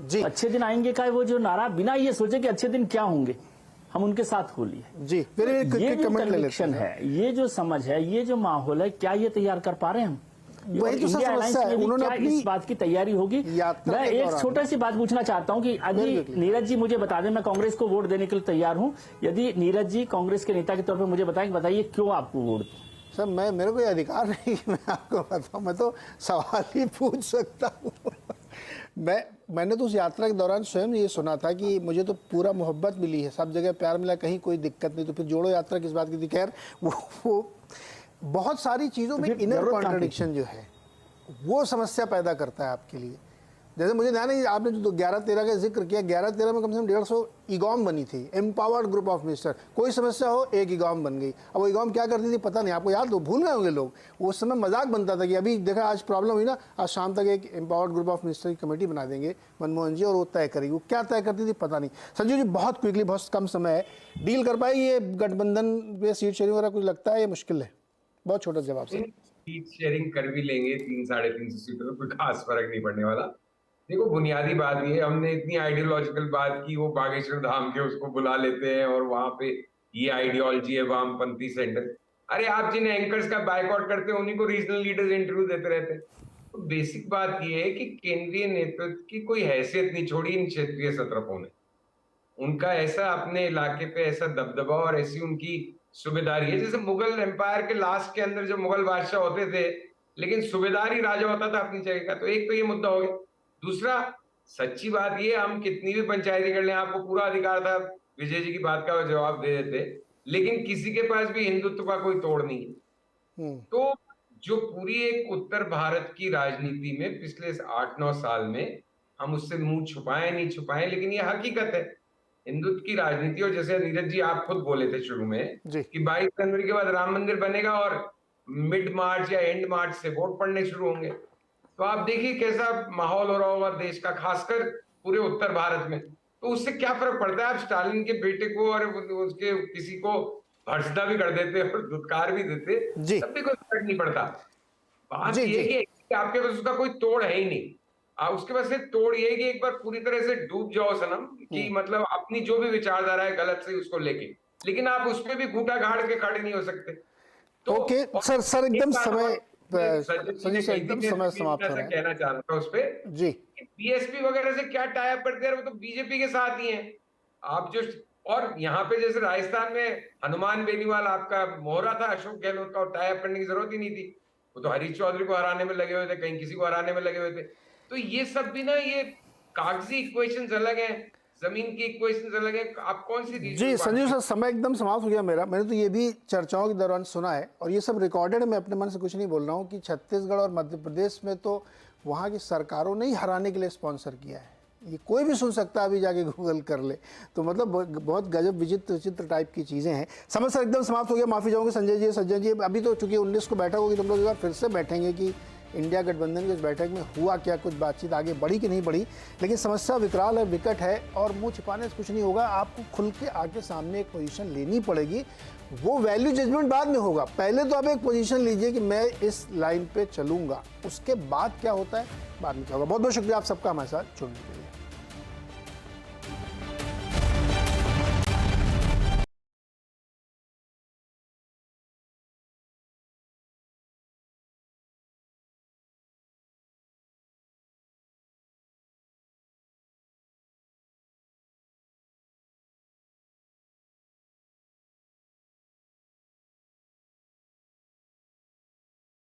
जी। अच्छे दिन आएंगे का वो जो नारा बिना ये सोचे कि अच्छे दिन क्या होंगे हम उनके साथ हो लिए। जी, ये जो कन्विक्शन है, ये जो समझ है, ये जो माहौल है, क्या ये तैयार कर पा रहे हैं हम? वही तो इंडिया समस्या है। उन्होंने क्या अपनी इस बात की तैयारी होगी? मैं एक छोटा सी बात पूछना चाहता हूं कि यदि नीरज जी मुझे बता दें, मैं कांग्रेस को वोट देने के लिए तैयार हूं, यदि नीरज जी कांग्रेस के नेता के तौर पर मुझे बताइए क्यों आपको वोट दें? सर मेरे को अधिकार नहीं कि मैं आपको बताऊं, मैं तो सवाल ही पूछ सकता हूं। मैंने तो उस यात्रा के दौरान स्वयं ये सुना था कि मुझे तो पूरा मोहब्बत मिली है, सब जगह प्यार मिला, कहीं कोई दिक्कत नहीं। तो फिर जोड़ो यात्रा किस बात की थी? खैर वो बहुत सारी चीज़ों में इनर कॉन्ट्रडिक्शन जो है वो समस्या पैदा करता है आपके लिए। जैसे मुझे ध्यान है आपने जो 11-13 का जिक्र किया, 11-13 में कम से कम 150 ईगॉम बनी थी, एम्पावर्ड ग्रुप ऑफ मिनिस्टर। कोई समस्या हो एक ईगॉम बन गई। अब वो ईगॉम क्या करती थी पता नहीं, आपको याद हो, भूल गए होंगे लोग। उस समय मजाक बनता था कि अभी देखा आज प्रॉब्लम हुई ना, आज शाम तक एक एम्पावर्ड ग्रुप ऑफ मिनिस्टर की कमेटी बना देंगे मनमोहन जी और वो तय करेगी। वो क्या तय करती थी पता नहीं। संजीव जी बहुत क्विकली, बहुत कम समय है, डील कर पाएगी ये गठबंधन पे सीट शेयरिंग वगैरह? कुछ लगता है ये मुश्किल है? बहुत छोटा जवाब से। सीट शेयरिंग कर भी लेंगे 300-350 सीटों में, कोई खास फर्क नहीं पड़ने वाला। देखो बुनियादी बात ये, हमने इतनी आइडियोलॉजिकल बात की, वो बागेश्वर धाम के उसको बुला लेते हैं और वहां पे ये आइडियोलॉजी है वामपंथी सेंटर। अरे आप जिन एंकर्स का बायकॉट करते हैं उन्हीं को रीजनल लीडर्स इंटरव्यू देते रहते हैं। तो बेसिक बात ये है कि केंद्रीय नेतृत्व की कोई हैसियत नहीं छोड़ी इन क्षेत्रीय सत्रपों ने। उनका ऐसा अपने इलाके पे ऐसा दबदबा और ऐसी उनकी सूबेदारी है, जैसे मुगल एम्पायर के लास्ट के अंदर जो मुगल बादशाह होते थे लेकिन सूबेदारी राजा होता था अपनी जगह का। तो एक तो ये मुद्दा हो गया। दूसरा, सच्ची बात ये, हम कितनी भी पंचायती कर लें, आपको पूरा अधिकार था विजय जी की बात का जवाब दे देते, लेकिन किसी के पास भी हिंदुत्व का कोई तोड़ नहीं है। तो जो पूरी एक उत्तर भारत की राजनीति में पिछले 8-9 साल में हम उससे मुंह छुपाएं नहीं छुपाएं, लेकिन ये हकीकत है हिंदुत्व की राजनीति। और जैसे नीरज जी आप खुद बोले थे शुरू में कि 22 जनवरी के बाद राम मंदिर बनेगा और मिड मार्च या एंड मार्च से वोट पड़ने शुरू होंगे। तो आप देखिए कैसा माहौल हो रहा होगा देश का, खासकर पूरे उत्तर भारत में। तो उससे क्या फर्क पड़ता है? आप स्टालिन के बेटे को और उसके किसी को हर्षदा भी कर देते और धुतकार भी देते, तब भी कोई फर्क नहीं पड़ता। बात ये है कि आपके पास उसका कोई तोड़ है ही नहीं। उसके पास तोड़ ये है कि एक बार पूरी तरह से डूब जाओ सनम, कि मतलब अपनी जो भी विचारधारा है गलत से उसको लेके, लेकिन आप उसपे भी घूटा गाड़ के खड़े नहीं हो सकते। तो ओके सर एकदम समय, संजय सर एकदम समय समाप्त हो रहा है। कहना चाह रहा था उस पे जी, बीएसपी वगैरह से क्या टाई अप करते हैं, वो तो बीजेपी के साथ ही हैं आप जो। और यहाँ पे जैसे राजस्थान में हनुमान बेनीवाल आपका मोहरा था अशोक गहलोत का, और टाई अप करने की जरूरत ही नहीं थी। वो तो हरीश चौधरी को हराने में लगे हुए थे, कहीं किसी को हराने में लगे हुए थे। तो ये सब भी ना, ये कागजी इक्वेशंस अलग हैं, जमीन की इक्वेशंस अलग है। आप कौन सी जी संजीव सर समय एकदम समाप्त हो गया मेरा। मैंने तो ये भी चर्चाओं के दौरान सुना है, और ये सब रिकॉर्डेड, मैं अपने मन से कुछ नहीं बोल रहा हूँ, कि छत्तीसगढ़ और मध्य प्रदेश में तो वहाँ की सरकारों ने ही हराने के लिए स्पॉन्सर किया है। ये कोई भी सुन सकता है, अभी जाके गूगल कर ले। तो मतलब बहुत गजब विचित्र टाइप की चीज़ें हैं। समय सर एकदम समाप्त हो गया, माफ़ी चाहूँगी संजय जी, सज्जन जी। अभी तो चूंकि 19 को बैठक होगी, तुम लोग एक बार फिर से बैठेंगे कि इंडिया गठबंधन की उस बैठक में हुआ क्या, कुछ बातचीत आगे बढ़ी कि नहीं बढ़ी। लेकिन समस्या विकराल है, विकट है, और मुंह छिपाने से कुछ नहीं होगा। आपको खुल के आके सामने एक पोजीशन लेनी पड़ेगी। वो वैल्यू जजमेंट बाद में होगा, पहले तो आप एक पोजीशन लीजिए कि मैं इस लाइन पे चलूंगा, उसके बाद क्या होता है बाद में क्या होगा। बहुत बहुत शुक्रिया आप सबका हमारे साथ जुड़ने के लिए।